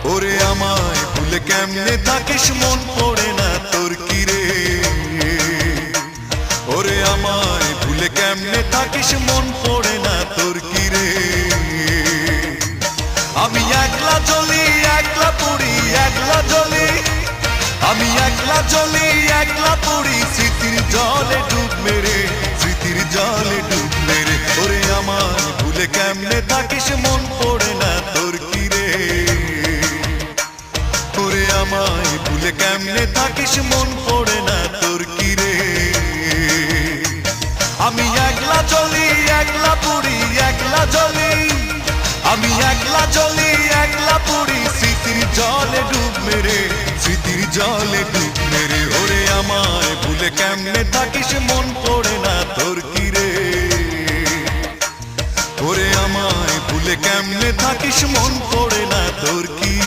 ওরে আমায় ভুলে কেমনে থাকিস মন পড়ে না তোর কি রে ওরে আমায় ভুলে কেমনে থাকিস মন পড়ে না তোর কি রে আমি একলা জ্বলি একলা পুড়ি একলা জ্বলি আমি একলা জ্বলি একলা পুড়ি স্মৃতির জলে ডুব মেরে স্মৃতির জলে ডুব মেরে ওরে আমায় ভুলে কেমনে থাকিস মন পড়ে না তোর কি রে ওরে আমায় ভুলে কেমনে থাকিস মন পড়ে না তোর কি রে আমি একলা জ্বলি একলা পুড়ি একলা জ্বলি আমি একলা জ্বলি একলা পুড়ি স্মৃতির জলে ডুব মেরে স্মৃতির জলে ডুব মেরে ওরে আমায় ভুলে কেমনে থাকিস মন পড়ে না তোর কি রে ওরে আমায় ভুলে কেমনে থাকিস মন পড়ে না